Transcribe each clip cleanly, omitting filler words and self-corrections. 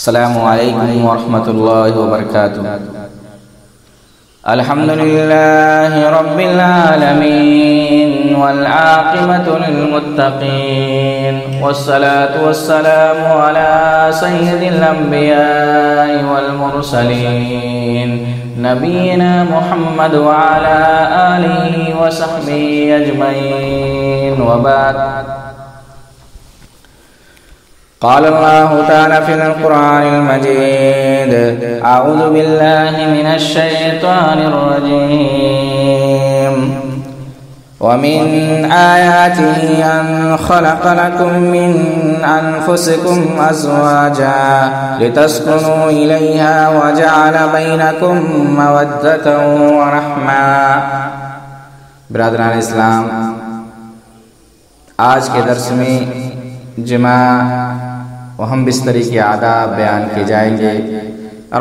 السلام علیکم ورحمۃ اللہ وبرکاتہ۔ الحمد للہ رب العالمین والعاقبۃ للمتقین والصلاة والسلام علی سید الانبیاء والمرسلین نبینا محمد وعلی آلہ وصحبہ اجمعین، وبعد۔ قال الله تعالى في القرآن المجيد: أعوذ بالله من الشيطان الرجيم. ومن آياته أن خلق لكم من أنفسكم أزواجا لتسكنوا إليها وجعل بينكم مودة ورحمة۔ برادران اسلام، آج کے درس میں جماع و ہم بستری کے آداب بیان کیے جائیں گے۔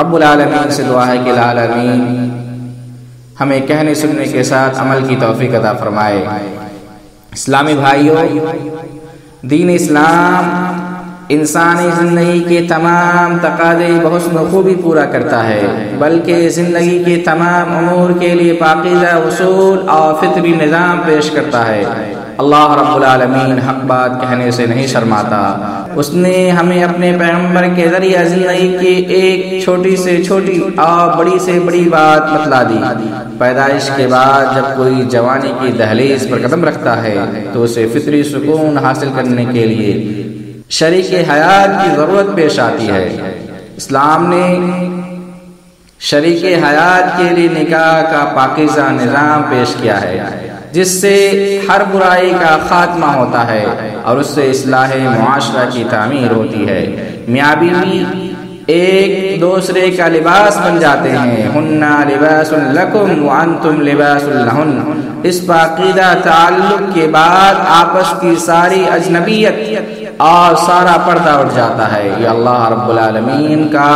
رب العالمین سے دعا ہے کہ العالمین ہمیں کہنے سننے کے ساتھ عمل کی توفیق عطا فرمائے۔ اسلامی بھائیوں، دین اسلام انسانی زندگی کے تمام تقاضے بحسن و خوبی پورا کرتا ہے، بلکہ زندگی کے تمام امور کے لیے پاکیزہ اصول اور فطری نظام پیش کرتا ہے۔ اللہ رب العالمین حق بات کہنے سے نہیں شرماتا۔ اس نے ہمیں اپنے پیغمبر کے ذریعہ زندگی کی ایک چھوٹی سے چھوٹی اور بڑی سے بڑی بات بتلا دی۔ پیدائش کے بعد جب کوئی جوانی کی دہلیز پر قدم رکھتا ہے تو اسے فطری سکون حاصل کرنے کے لیے شریک حیات کی ضرورت پیش آتی ہے۔ اسلام نے شریک حیات کے لیے نکاح کا پاکیزہ نظام پیش کیا ہے، جس سے ہر برائی کا خاتمہ ہوتا ہے اور اس سے اصلاح معاشرہ کی تعمیر ہوتی ہے۔ میاں بیوی ایک دوسرے کا لباس بن جاتے ہیں۔ ہن لباس لکم وانتم لباس لہن۔ اس پاکیزہ تعلق کے بعد آپس کی ساری اجنبیت اور سارا پردہ اٹھ جاتا ہے۔ یہ اللہ رب العالمین کا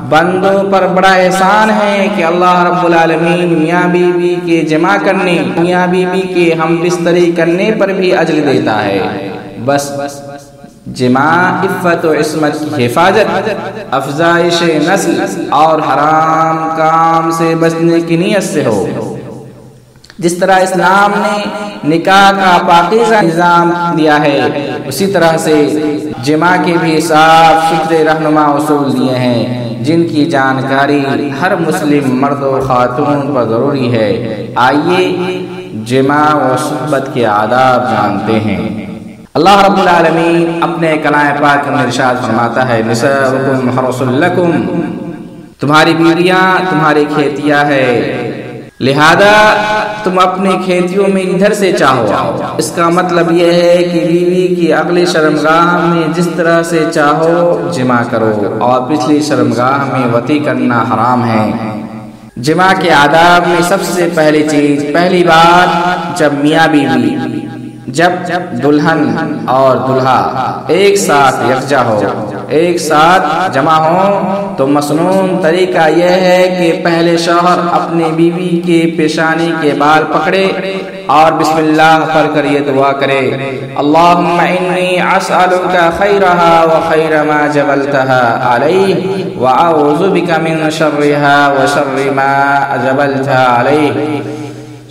بندوں پر بڑا احسان ہے کہ اللہ رب العالمین میاں بیوی کے جمع کرنے، میاں بیوی کے ہم بستری کرنے پر بھی اجر دیتا ہے۔ بس جمع عفت و عصمت کی حفاظت، افزائش نسل اور حرام کام سے بچنے کی نیت سے ہو۔ جس طرح اسلام نے نکاح کا پاکیزہ نظام دیا ہے، اسی طرح سے جمع کے بھی صاف ستھرے رہنما اصول دیے ہیں، جن کی جانکاری ہر مسلم مرد و خاتون پر ضروری ہے۔ آئیے جمع و صحبت کے آداب جانتے ہیں۔ اللہ رب العالمین اپنے کلام پاک میں ارشاد فرماتا ہے: نساؤکم حرث لکم۔ تمہاری بیویاں تمہاری کھیتیاں ہے، لہذا تم اپنی کھیتیوں میں ادھر سے چاہو۔ اس کا مطلب یہ ہے کہ بیوی کی اگلی شرمگاہ میں جس طرح سے چاہو جمع کرو، اور پچھلی شرمگاہ میں وطی کرنا حرام ہے۔ جمع کے آداب میں سب سے پہلی بات، جب میاں بیوی، جب دلہن اور دلہا ایک ساتھ یکجا ہو، ایک ساتھ جمع ہو، تو مسنون طریقہ یہ ہے کہ پہلے شوہر اپنی بیوی کے پیشانی کے بال پکڑے اور بسم اللہ پڑھ کر یہ دعا کرے: اللہم انی اسألک خیرہا وخیر ما جبلتہا علیہ واعوذ بک من شرہا وشر ما جبلتہا علیہ۔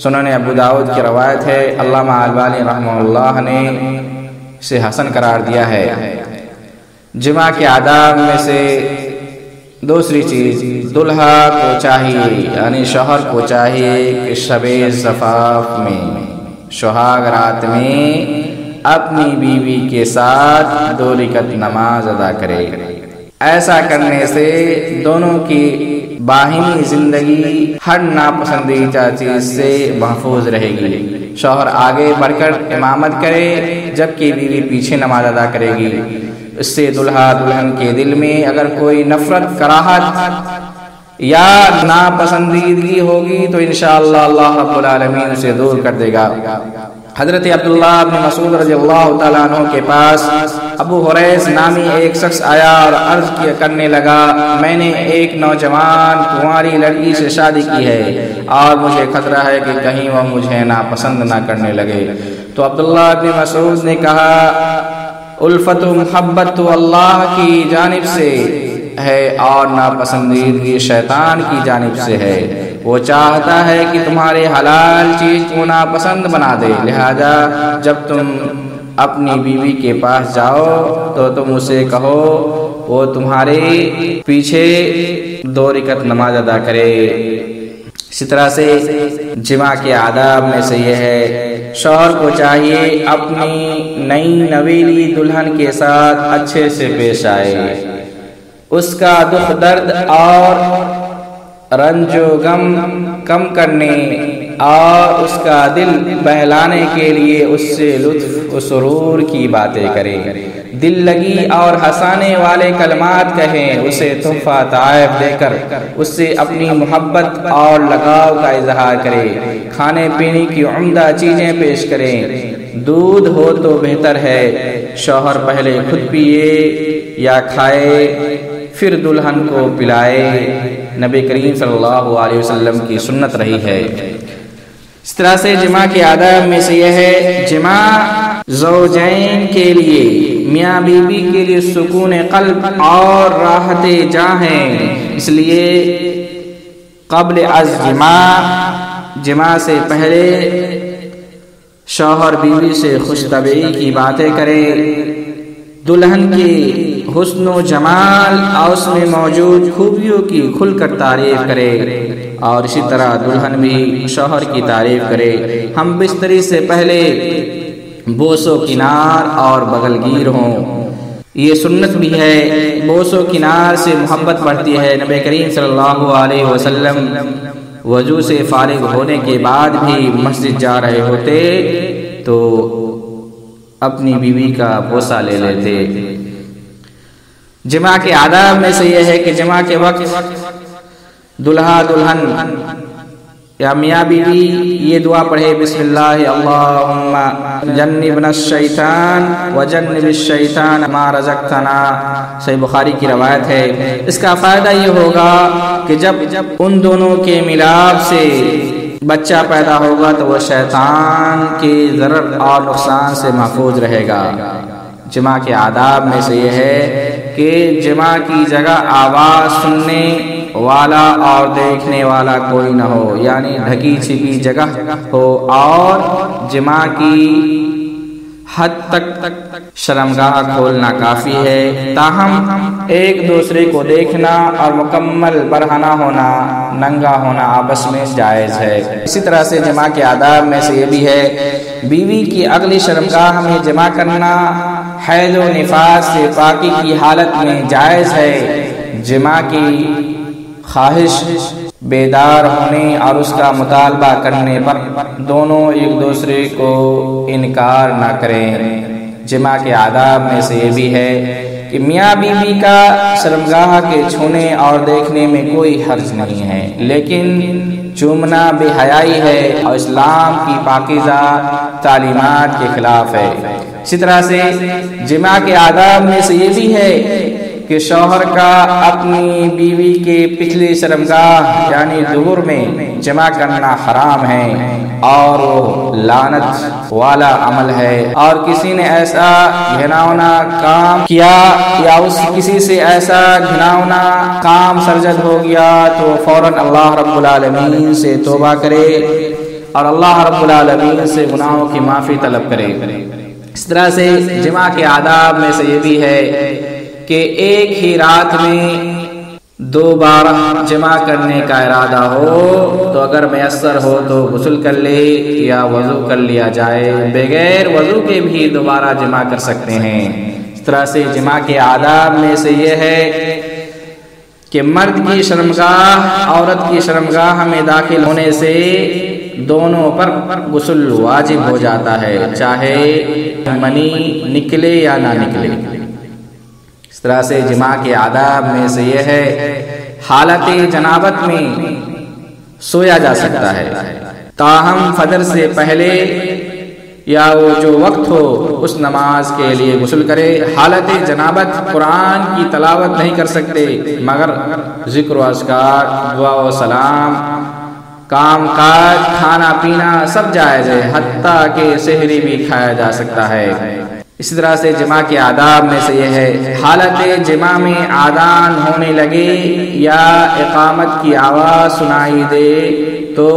سنن ابو داؤد کی روایت ہے، علامہ البانی رحمہ اللہ نے اسے حسن قرار دیا ہے۔ جمع کے آداب میں سے دوسری چیز، دلہا کو چاہیے، یعنی شوہر کو چاہیے کہ شب زفاف میں، سہاگ رات میں اپنی بیوی کے ساتھ 2 رکعت نماز ادا کرے۔ ایسا کرنے سے دونوں کی باہمی زندگی ہر ناپسندیدہ چیز سے محفوظ رہے گی۔ شوہر آگے بڑھ کر امامت کرے جبکہ بیوی پیچھے نماز ادا کرے گی۔ اس سے دلہا دلہن کے دل میں اگر کوئی نفرت، کراہت یا ناپسندیدگی ہوگی تو انشاءاللہ اللہ رب العالمین اسے دور کر دے گا۔ حضرت عبداللہ بن مسعود رضی اللہ تعالیٰ عنہ کے پاس ابو حریث نامی ایک شخص آیا اور عرض کرنے لگا: میں نے ایک نوجوان کنواری لڑکی سے شادی کی ہے اور مجھے خطرہ ہے کہ کہیں وہ مجھے ناپسند نہ کرنے لگے۔ تو عبداللہ بن مسعود نے کہا: الفت و محبت تو اللہ کی جانب سے ہے اور ناپسندیدگی شیطان کی جانب سے ہے۔ وہ چاہتا ہے کہ تمہارے حلال چیز کو ناپسند بنا دے، لہذا جب تم اپنی بیوی کے پاس جاؤ تو تم اسے کہو وہ تمہارے پیچھے 2 رکعت نماز ادا کرے۔ اسی طرح سے جماع کے آداب میں سے یہ ہے، شوہر کو چاہیے اپنی نئی نویلی دلہن کے ساتھ اچھے سے پیش آئے، اس کا دکھ درد اور رنج و غم کم کرنے اور اس کا دل بہلانے کے لیے اس سے لطف و سرور کی باتیں کرے، دل لگی اور ہنسانے والے کلمات کہیں، اسے تحفہ تحائف دے کر اس سے اپنی محبت اور لگاؤ کا اظہار کرے، کھانے پینے کی عمدہ چیزیں پیش کریں، دودھ ہو تو بہتر ہے، شوہر پہلے خود پیے یا کھائے پھر دلہن کو پلائے، نبی کریم صلی اللہ علیہ وسلم کی سنت رہی ہے۔ اس طرح سے جماع کے آداب میں سے یہ ہے، جماع زوجین کے لیے، میاں بیوی کے لیے سکون قلب اور راحت جاں ہے، اس لیے قبل از جماع سے پہلے شوہر بیوی سے خوش طبعی کی باتیں کرے، دلہن کی حسن و جمال اور اس میں موجود خوبیوں کی کھل کر تعریف کرے، اور اسی طرح دلہن بھی شوہر کی تعریف کرے۔ ہم بستری سے پہلے بوس و کنار اور بغل گیر ہوں، یہ سنت بھی ہے، بوس و کنار سے محبت بڑھتی ہے۔ نبی کریم صلی اللہ علیہ وسلم وضو سے فارغ ہونے کے بعد بھی مسجد جا رہے ہوتے تو اپنی بیوی کا بوسہ لے لیتے۔ جماع کے آداب میں سے یہ ہے کہ جماع کے وقت دلہا دلہن یا میاں بیوی یہ دعا پڑھے، بسم اللہ اللہم جنبنا الشیطان وجنب الشیطان ما رزقتنا، صحیح بخاری کی روایت ہے۔ اس کا فائدہ یہ ہوگا کہ جب ان دونوں کے ملاپ سے بچہ پیدا ہوگا تو وہ شیطان کے ضرر اور نقصان سے محفوظ رہے گا۔ جماع کے آداب میں سے یہ ہے کہ جماع کی جگہ آواز سننے والا اور دیکھنے والا کوئی نہ ہو، یعنی ڈھکی چھپی جگہ ہو، اور جماع کی حد تک شرمگاہ کھولنا کافی ہے، تاہم ایک دوسرے کو دیکھنا اور مکمل برہنہ ہونا، ننگا ہونا آپس میں جائز ہے۔ اسی طرح سے جماع کے آداب میں سے یہ بھی ہے، بیوی کی اگلی شرمگاہ میں جماع کرنا حیض و نفاس سے پاکی کی حالت میں جائز ہے۔ جماع کی خواہش بیدار ہونے اور اس کا مطالبہ کرنے پر دونوں ایک دوسرے کو انکار نہ کریں۔ جماع کے آداب میں سے یہ بھی ہے کہ میاں بیوی کا شرمگاہ کے چھونے اور دیکھنے میں کوئی حرج نہیں ہے، لیکن چومنا بے حیائی ہے اور اسلام کی پاکیزہ تعلیمات کے خلاف ہے۔ اسی طرح سے جماع کے آداب میں سے یہ بھی ہے کہ شوہر کا اپنی بیوی کے پچھلی شرمگاہ یعنی دبر میں جماع کرنا حرام ہے اور وہ لعنت والا عمل ہے، اور کسی نے ایسا گھناؤنا کام کیا یا کسی سے ایسا گھناؤنا کام سرزد ہو گیا تو فوراً اللہ رب العالمین سے توبہ کرے اور اللہ رب العالمین سے گناہوں کی معافی طلب کرے۔ اس طرح سے جماع کے آداب میں سے یہ بھی ہے کہ ایک ہی رات میں 2 بار جماع کرنے کا ارادہ ہو تو اگر میسر ہو تو غسل کر لے یا وضو کر لیا جائے، بغیر وضو کے بھی دوبارہ جماع کر سکتے ہیں۔ اس طرح سے جماع کے آداب میں سے یہ ہے کہ مرد کی شرمگاہ عورت کی شرمگاہ میں داخل ہونے سے دونوں پر غسل واجب ہو جاتا ہے، چاہے منی نکلے یا نہ نکلے۔ اس طرح سے جماع کے آداب میں سے یہ ہے، حالت جنابت میں سویا جا سکتا ہے، تاہم فجر سے پہلے یا وہ جو وقت ہو اس نماز کے لیے غسل کرے۔ حالت جنابت قرآن کی تلاوت نہیں کر سکتے، مگر ذکر و اذکار، دعا و سلام، کام کاج، کھانا پینا سب جائز ہے، حتیٰ کہ سحری بھی کھایا جا سکتا ہے۔ اسی طرح سے جماع کے آداب میں سے یہ ہے، حالت جماع میں آذان ہونے لگے یا اقامت کی آواز سنائی دے تو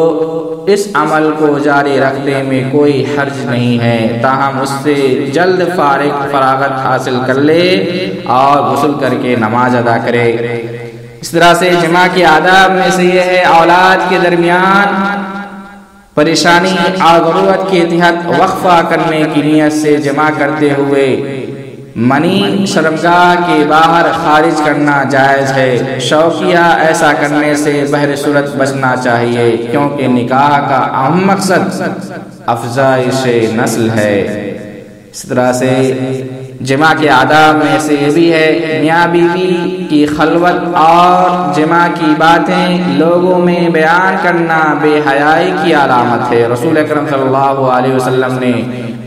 اس عمل کو جاری رکھنے میں کوئی حرج نہیں ہے، تاہم اس سے جلد فراغت حاصل کر لے اور غسل کر کے نماز ادا کرے۔ اس طرح سے جماع کے آداب میں سے یہ ہے، اولاد کے درمیان پریشانی اور ضرورت کے تحت وقفہ کرنے کی نیت سے جمع کرتے ہوئے منی شرمگاہ کے باہر خارج کرنا جائز ہے۔ شوقیہ ایسا کرنے سے بہر صورت بچنا چاہیے، کیونکہ نکاح کا اہم مقصد افزائش نسل ہے۔ اس طرح سے جماع کے آداب میں سے یہ بھی ہے، میاں بیوی کی خلوت اور جماع کی باتیں لوگوں میں بیان کرنا بے حیائی کی علامت ہے۔ رسول اکرم صلی اللہ علیہ وسلم نے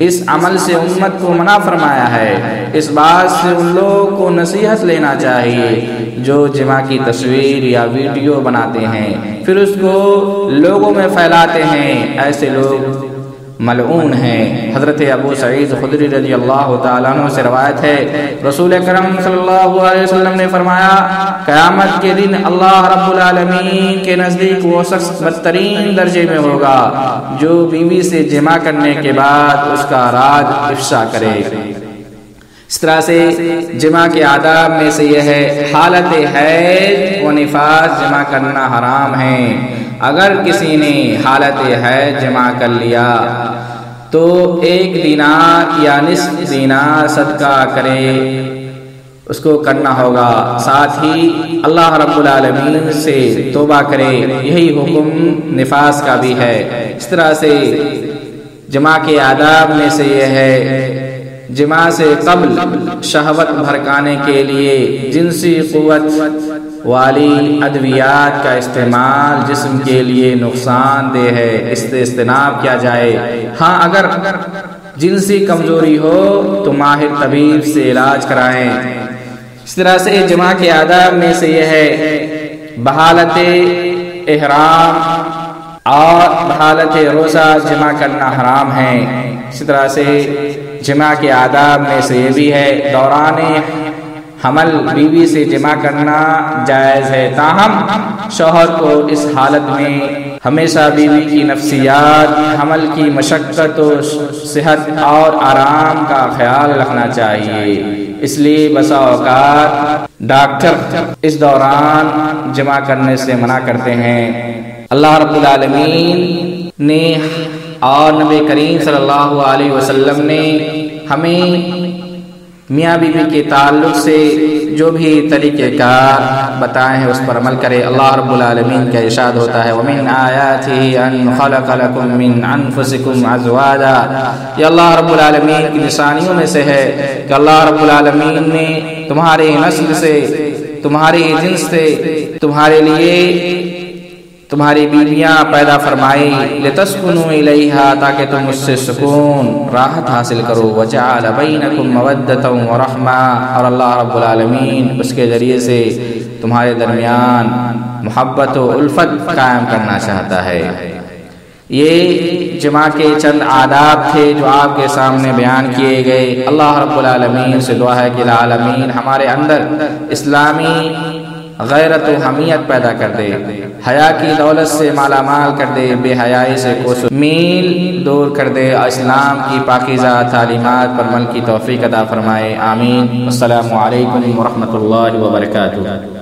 اس عمل سے امت کو منع فرمایا ہے۔ اس بات سے ان لوگوں کو نصیحت لینا چاہیے جو جماع کی تصویر یا ویڈیو بناتے ہیں پھر اس کو لوگوں میں پھیلاتے ہیں، ایسے لوگ ملعون ہیں۔ حضرت ابو سعید خدری رضی اللہ تعالیٰ عنہ سے روایت ہے، رسول اکرم صلی اللہ علیہ وسلم نے فرمایا، قیامت کے دن اللہ رب العالمین کے نزدیک وہ شخص بدترین درجے میں ہوگا جو بیوی سے جماع کرنے کے بعد اس کا راز افشا کرے۔ اس طرح سے جماع کے آداب میں سے یہ ہے، حالت حیض و نفاس جماع کرنا حرام ہے۔ اگر کسی نے حالت حیض جمع کر لیا تو 1 دینار یا نصف دینار صدقہ کرے، اس کو کرنا ہوگا، ساتھ ہی اللہ رب العالمین سے توبہ کرے۔ یہی حکم نفاس کا بھی ہے۔ اس طرح سے جماع کے آداب میں سے یہ ہے، جماع سے قبل شہوت بھڑکانے کے لیے جنسی قوت والی ادویات کا استعمال جسم کے لیے نقصان دہ ہے، اس سے اجتناب کیا جائے۔ ہاں اگر جنسی کمزوری ہو تو ماہر طبیب سے علاج کرائیں۔ اس طرح سے جماع کے آداب میں سے یہ ہے، بحالت احرام اور بحالت روزہ جمع کرنا حرام ہے۔ اسی طرح سے جماع کے آداب میں سے یہ بھی ہے، دوران حمل بیوی سے جمع کرنا جائز ہے، تاہم شوہر کو اس حالت میں ہمیشہ بیوی کی نفسیات، حمل کی مشقت و صحت اور آرام کا خیال رکھنا چاہیے۔ اس لیے بسا اوقات ڈاکٹر اس دوران جمع کرنے سے منع کرتے ہیں۔ اللہ رب العالمین نے اور نبی کریم صلی اللہ علیہ وسلم نے ہمیں میاں بیوی کے تعلق سے جو بھی طریقہ کار بتائے ہیں اس پر عمل کرے۔ اللہ رب العالمین کا ارشاد ہوتا ہے، وَمِنْ آيَاتِهِ أَنْ خَلَقَ لَكُم مِّنْ أَنفُسِكُمْ أَزْوَاجًا۔ یہ اللہ رب العالمین کی نشانیوں میں سے ہے کہ اللہ رب العالمین نے تمہاری نسل سے، تمہاری جنس سے تمہارے لیے تمہاری بیویاں پیدا فرمائی، لِتَسْكُنُوا إِلَيْهَا تاکہ تم اس سے سکون راحت حاصل کرو، وَجَعَلَ بَيْنَكُمْ مَوَدَّةً وَرَحْمَةً، اور اللہ رب العالمین اس کے ذریعے سے تمہارے درمیان محبت و الفت قائم کرنا چاہتا ہے۔ یہ جماع کے چند آداب تھے جو آپ کے سامنے بیان کیے گئے۔ اللہ رب العالمین سے دعا ہے کہ العالمین ہمارے اندر اسلامی غیرت و حمیت پیدا کر دے، حیا کی دولت سے مالا مال کر دے، بے حیائی سے کوسوں میل دور کر دے، اسلام کی پاکیزہ تعلیمات پر عمل کی توفیق عطا فرمائے، آمین۔ السلام علیکم ورحمۃ اللہ وبرکاتہ۔